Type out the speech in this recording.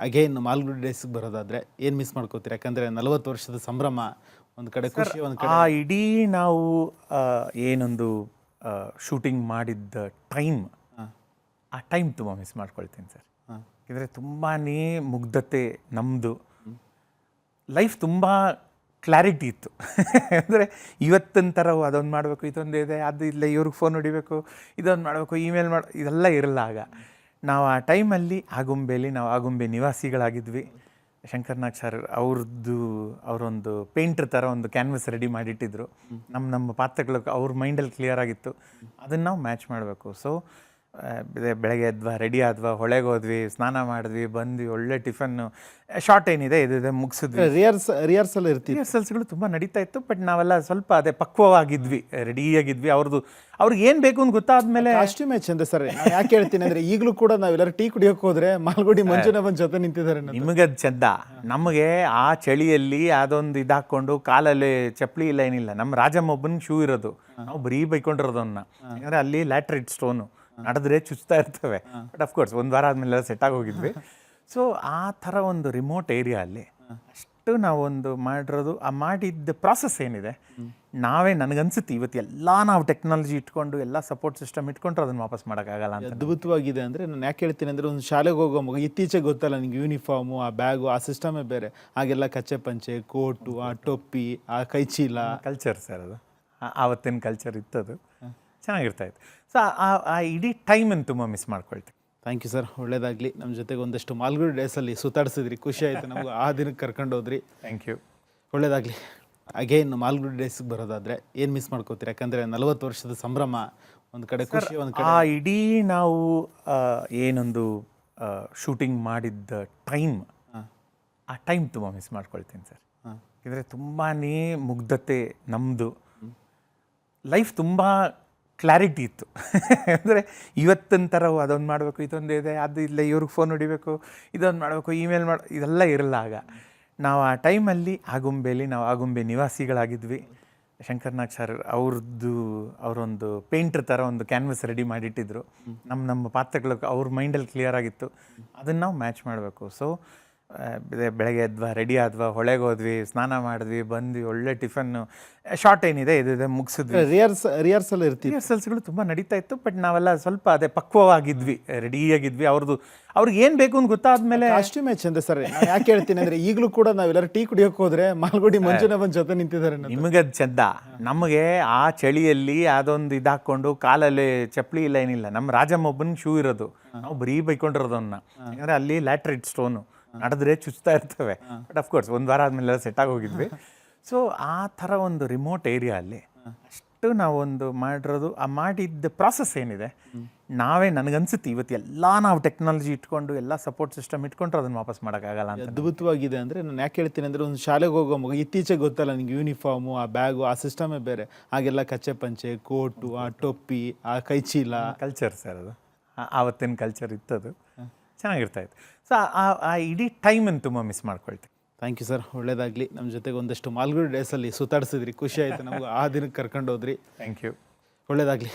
Again Malgudi ಡೇಸ್ಗೆ ಬರೋದಾದರೆ ಏನು ಮಿಸ್ ಮಾಡ್ಕೋತೀರಿ? ಯಾಕಂದರೆ 40 ವರ್ಷದ ಸಂಭ್ರಮ, ಒಂದು ಕಡೆ ಖುಷಿ, ಒಂದು ಕಡೆ ಆ ಇಡೀ ನಾವು ಏನೊಂದು ಶೂಟಿಂಗ್ ಮಾಡಿದ್ದ ಟೈಮ್, ಆ ಟೈಮ್ ತುಂಬ ಮಿಸ್ ಮಾಡ್ಕೊಳ್ತೀನಿ ಸರ್. ಯಾಕೆಂದರೆ ತುಂಬಾ ಮುಗ್ಧತೆ ನಮ್ಮದು. ಲೈಫ್ ತುಂಬ ಕ್ಲಾರಿಟಿ ಇತ್ತು. ಅಂದರೆ ಇವತ್ತಿನ ಥರ ಅದೊಂದು ಮಾಡಬೇಕು, ಇದೊಂದು ಇದೆ, ಅದು ಇಲ್ಲ, ಇವ್ರಿಗೆ ಫೋನ್ ಹೊಡಿಬೇಕು, ಇದೊಂದು ಮಾಡಬೇಕು, ಇಮೇಲ್ ಇದೆಲ್ಲ ಇರಲ್ಲ. ಆಗ ನಾವು ಆ ಟೈಮಲ್ಲಿ ಆಗುಂಬೆಯಲ್ಲಿ ನಾವು ಆಗುಂಬೆ ನಿವಾಸಿಗಳಾಗಿದ್ವಿ. ಶಂಕರ್ನಾಗ್ ಸರ್ ಅವರೊಂದು ಪೇಂಟ್ರ್ ಥರ ಒಂದು ಕ್ಯಾನ್ವಸ್ ರೆಡಿ ಮಾಡಿಟ್ಟಿದ್ರು. ನಮ್ಮ ಪಾತ್ರಗಳು ಅವ್ರ ಮೈಂಡಲ್ಲಿ ಕ್ಲಿಯರ್ ಆಗಿತ್ತು, ಅದನ್ನು ನಾವು ಮ್ಯಾಚ್ ಮಾಡಬೇಕು. ಸೊ ಬೆಳಗ್ಗೆ ಎದ್ವಾ, ರೆಡಿ ಆದ್ವಾ, ಹೊಳೆಗೆ ಹೋದ್ವಿ, ಸ್ನಾನ ಮಾಡಿದ್ವಿ, ಬಂದ್ವಿ, ಒಳ್ಳೆ ಟಿಫನ್ನು, ಶಾರ್ಟ್ ಏನಿದೆ ಇದಿದೆ ಮುಗಿಸಿದ್ವಿ. ರಿಹರ್ಸಲ್ಸ್ಗಳು ತುಂಬ ನಡೀತಾ ಇತ್ತು. ಬಟ್ ನಾವೆಲ್ಲ ಸ್ವಲ್ಪ ಅದೇ ಪಕ್ವವಾಗಿದ್ವಿ, ರೆಡಿಯಾಗಿದ್ವಿ. ಅವ್ರಿಗೆ ಏನು ಬೇಕು ಅಂತ ಗೊತ್ತಾದ್ಮೇಲೆ ಕಾಸ್ಟ್ಯೂಮೇ ಚಂದ ಸರ್. ಯಾಕೆ ಹೇಳ್ತೀನಿ ಅಂದರೆ ಈಗಲೂ ಕೂಡ ನಾವೆಲ್ಲರೂ ಟೀ ಕುಡಿಯೋಕೆ ಹೋದ್ರೆ ಮಾಲ್ಗುಡಿ ಮಂಜುನ ಬಂದು ಜೊತೆ ನಿಂತಿದ್ದಾರೆ. ನಿಮಗದು ಚಂದ. ನಮಗೆ ಆ ಚಳಿಯಲ್ಲಿ ಅದೊಂದು ಇದಾಕೊಂಡು ಕಾಲಲ್ಲಿ ಚಪ್ಪಲಿ ಇಲ್ಲ, ಏನಿಲ್ಲ. ನಮ್ಮ ರಾಜಮ್ಮೊಬ್ಬನಿಗೆ ಶೂ ಇರೋದು, ನಾವು ಬರೀ ಬೈಕೊಂಡಿರೋದನ್ನ. ಯಾಕಂದರೆ ಅಲ್ಲಿ ಲ್ಯಾಟ್ರೈಟ್ ಸ್ಟೋನು, ನಡೆದ್ರೆ ಚುಚ್ತಾ ಇರ್ತವೆ. ಬಟ್ ಅಫ್ಕೋರ್ಸ್ ಒಂದು ವಾರ ಆದಮೇಲೆ ಸೆಟ್ ಆಗಿ ಹೋಗಿದ್ವಿ. ಸೊ ಆ ಥರ ಒಂದು ರಿಮೋಟ್ ಏರಿಯಾ ಅಲ್ಲಿ ಅಷ್ಟು ನಾವೊಂದು ಮಾಡಿರೋದು, ಆ ಮಾಡಿದ್ದ ಪ್ರಾಸೆಸ್ ಏನಿದೆ, ನಾವೇ ನನಗನ್ಸುತ್ತೆ ಇವತ್ತು ಎಲ್ಲ ನಾವು ಟೆಕ್ನಾಲಜಿ ಇಟ್ಕೊಂಡು ಎಲ್ಲ ಸಪೋರ್ಟ್ ಸಿಸ್ಟಮ್ ಇಟ್ಕೊಂಡ್ರೆ ಅದನ್ನು ವಾಪಸ್ ಮಾಡೋಕ್ಕಾಗಲ್ಲ ಅಂತ. ಅದ್ಭುತವಾಗಿದೆ. ಅಂದರೆ ನಾನು ಯಾಕೆ ಹೇಳ್ತೀನಿ ಅಂದರೆ, ಒಂದು ಶಾಲೆಗೆ ಹೋಗೋ ಮಗ ಇತ್ತೀಚೆಗೆ ಗೊತ್ತಲ್ಲ ನಿಂಗೆ, ಯೂನಿಫಾರ್ಮು, ಆ ಬ್ಯಾಗು, ಆ ಸಿಸ್ಟಮೇ ಬೇರೆ. ಹಾಗೆಲ್ಲ ಕಚ್ಚೆ ಪಂಚೆ, ಕೋಟು, ಆ ಟೊಪ್ಪಿ, ಆ ಕೈಚೀಲ, ಕಲ್ಚರ್ ಸರ್. ಅದು ಆವತ್ತಿನ ಕಲ್ಚರ್ ಇತ್ತದು, ಚೆನ್ನಾಗಿರ್ತಾಯಿತ್ತು. ಸೊ ಆ ಇಡೀ ಟೈಮನ್ನು ತುಂಬ ಮಿಸ್ ಮಾಡ್ಕೊಳ್ತೀವಿ. ಥ್ಯಾಂಕ್ ಯು ಸರ್, ಒಳ್ಳೇದಾಗಲಿ. ನಮ್ಮ ಜೊತೆಗೆ ಒಂದಷ್ಟು ಮಾಲ್ಗುಡಿ ಡೇಸಲ್ಲಿ ಸುತ್ತಾಡಿಸಿದ್ರಿ, ಖುಷಿ ಆಯಿತು ನಮಗೂ. ಆ ದಿನಕ್ಕೆ ಕರ್ಕೊಂಡು ಹೋದ್ರಿ. ಥ್ಯಾಂಕ್ ಯು, ಒಳ್ಳೇದಾಗಲಿ. ಅಗೈನ್ ಮಾಲ್ಗುಡಿ ಡೇಸ್ಗೆ ಬರೋದಾದರೆ ಏನು ಮಿಸ್ ಮಾಡ್ಕೋತೀರಿ? ಯಾಕಂದರೆ 40 ವರ್ಷದ ಸಂಭ್ರಮ, ಒಂದು ಕಡೆ ಖುಷಿ, ಒಂದು ಕಡೆ ಆ ಇಡೀ ನಾವು ಏನೊಂದು ಶೂಟಿಂಗ್ ಮಾಡಿದ್ದ ಟೈಮ್, ಆ ಟೈಮ್ ತುಂಬ ಮಿಸ್ ಮಾಡ್ಕೊಳ್ತೀನಿ ಸರ್. ಯಾಕೆಂದರೆ ತುಂಬಾ ಮುಗ್ಧತೆ ನಮ್ಮದು. ಲೈಫ್ ತುಂಬ ಕ್ಲಾರಿಟಿ ಇತ್ತು. ಅಂದರೆ ಇವತ್ತಿನ ಥರ ಅದೊಂದು ಮಾಡಬೇಕು, ಇದೊಂದು ಇದೆ, ಅದು ಇಲ್ಲ, ಇವ್ರಿಗೆ ಫೋನ್ ಹೊಡಿಬೇಕು, ಇದೊಂದು ಮಾಡಬೇಕು, ಇಮೇಲ್ ಇದೆಲ್ಲ ಇರಲ್ಲ. ಆಗ ನಾವು ಆ ಟೈಮಲ್ಲಿ ಆಗುಂಬೆಯಲ್ಲಿ ನಾವು ಆಗುಂಬೆ ನಿವಾಸಿಗಳಾಗಿದ್ವಿ. ಶಂಕರ್ನಾಗ್ ಸರ್ ಅವರೊಂದು ಪೇಂಟ್ರ್ ಥರ ಒಂದು ಕ್ಯಾನ್ವಸ್ ರೆಡಿ ಮಾಡಿಟ್ಟಿದ್ರು. ನಮ್ಮ ಪಾತ್ರಗಳು ಅವ್ರ ಮೈಂಡಲ್ಲಿ ಕ್ಲಿಯರ್ ಆಗಿತ್ತು, ಅದನ್ನು ನಾವು ಮ್ಯಾಚ್ ಮಾಡಬೇಕು. ಸೊ ಬೆಳಗ್ಗೆ ಎದ್ವಾ, ರೆಡಿ ಆದ್ವಾ, ಹೊಳೆಗೆ ಹೋದ್ವಿ, ಸ್ನಾನ ಮಾಡಿದ್ವಿ, ಬಂದ್ವಿ, ಒಳ್ಳೆ ಟಿಫನ್ನು, ಶಾರ್ಟ್ ಏನಿದೆ ಇದಿದೆ ಮುಗಿಸಿದ್ವಿ. ರಿಹರ್ಸಲ್ಸ್ಗಳು ತುಂಬ ನಡೀತಾ ಇತ್ತು. ಬಟ್ ನಾವೆಲ್ಲ ಸ್ವಲ್ಪ ಅದೇ ಪಕ್ವವಾಗಿದ್ವಿ, ರೆಡಿಯಾಗಿದ್ವಿ. ಅವ್ರಿಗೆ ಏನು ಬೇಕು ಅಂತ ಗೊತ್ತಾದ್ಮೇಲೆ ಕಾಸ್ಟ್ಯೂಮೇ ಚಂದ ಸರ್. ಯಾಕೆ ಹೇಳ್ತೀನಿ ಅಂದರೆ ಈಗಲೂ ಕೂಡ ನಾವೆಲ್ಲರೂ ಟೀ ಕುಡಿಯೋಕೆ ಹೋದ್ರೆ ಮಾಲ್ಗುಡಿ ಮಂಜುನ ಬಂದು ಜೊತೆ ನಿಂತಿದ್ದಾರೆ. ನಿಮಗದು ಚಂದ. ನಮಗೆ ಆ ಚಳಿಯಲ್ಲಿ ಅದೊಂದು ಇದಾಕೊಂಡು ಕಾಲಲ್ಲಿ ಚಪ್ಪಲಿ ಇಲ್ಲ, ಏನಿಲ್ಲ. ನಮ್ಮ ರಾಜಮ್ಮೊಬ್ಬನಿಗೆ ಶೂ ಇರೋದು, ನಾವು ಬರೀ ಬೈಕೊಂಡಿರೋದನ್ನ. ಯಾಕಂದರೆ ಅಲ್ಲಿ ಲ್ಯಾಟ್ರೈಟ್ ಸ್ಟೋನು, ನಡೆದ್ರೆ ಚುಚ್ತಾ ಇರ್ತವೆ. ಬಟ್ ಅಫ್ಕೋರ್ಸ್ ಒಂದು ವಾರ ಆದಮೇಲೆ ಸೆಟ್ ಆಗಿ ಹೋಗಿದ್ವಿ. ಸೊ ಆ ಥರ ಒಂದು ರಿಮೋಟ್ ಏರಿಯಾ ಅಲ್ಲಿ ಅಷ್ಟು ನಾವೊಂದು ಮಾಡಿರೋದು, ಆ ಮಾಡಿದ್ದ ಪ್ರಾಸೆಸ್ ಏನಿದೆ, ನಾವೇ ನನಗನ್ಸುತ್ತೆ ಇವತ್ತು ಎಲ್ಲ ನಾವು ಟೆಕ್ನಾಲಜಿ ಇಟ್ಕೊಂಡು ಎಲ್ಲ ಸಪೋರ್ಟ್ ಸಿಸ್ಟಮ್ ಇಟ್ಕೊಂಡ್ರೆ ಅದನ್ನು ವಾಪಸ್ ಮಾಡೋಕ್ಕಾಗಲ್ಲ ಅಂತ. ಅದ್ಭುತವಾಗಿದೆ. ಅಂದರೆ ನಾನು ಯಾಕೆ ಹೇಳ್ತೀನಿ ಅಂದರೆ, ಒಂದು ಶಾಲೆಗೆ ಹೋಗೋ ಮಗ ಇತ್ತೀಚೆಗೆ ಗೊತ್ತಲ್ಲ ನಿಂಗೆ, ಯೂನಿಫಾರ್ಮು, ಆ ಬ್ಯಾಗು, ಆ ಸಿಸ್ಟಮೇ ಬೇರೆ. ಹಾಗೆಲ್ಲ ಕಚ್ಚೆ ಪಂಚೆ, ಕೋಟು, ಆ ಟೊಪ್ಪಿ, ಆ ಕೈಚೀಲ, ಕಲ್ಚರ್ ಸರ್. ಅದು ಆವತ್ತಿನ ಕಲ್ಚರ್ ಇತ್ತದು, ಚೆನ್ನಾಗಿರ್ತಾಯಿತ್ತು. ಸೊ ಆ ಇಡೀ ಟೈಮನ್ನು ತುಂಬ ಮಿಸ್ ಮಾಡ್ಕೊಳ್ತೀವಿ. ಥ್ಯಾಂಕ್ ಯು ಸರ್, ಒಳ್ಳೇದಾಗಲಿ. ನಮ್ಮ ಜೊತೆಗೆ ಒಂದಷ್ಟು ಮಾಲ್ಗುಡಿ ಡೇಸಲ್ಲಿ ಸುತ್ತಾಡಿಸಿದ್ರಿ, ಖುಷಿ ಆಯಿತು ನಮಗೂ. ಆ ದಿನಕ್ಕೆ ಕರ್ಕೊಂಡು ಹೋದ್ರಿ. ಥ್ಯಾಂಕ್ ಯು, ಒಳ್ಳೇದಾಗಲಿ.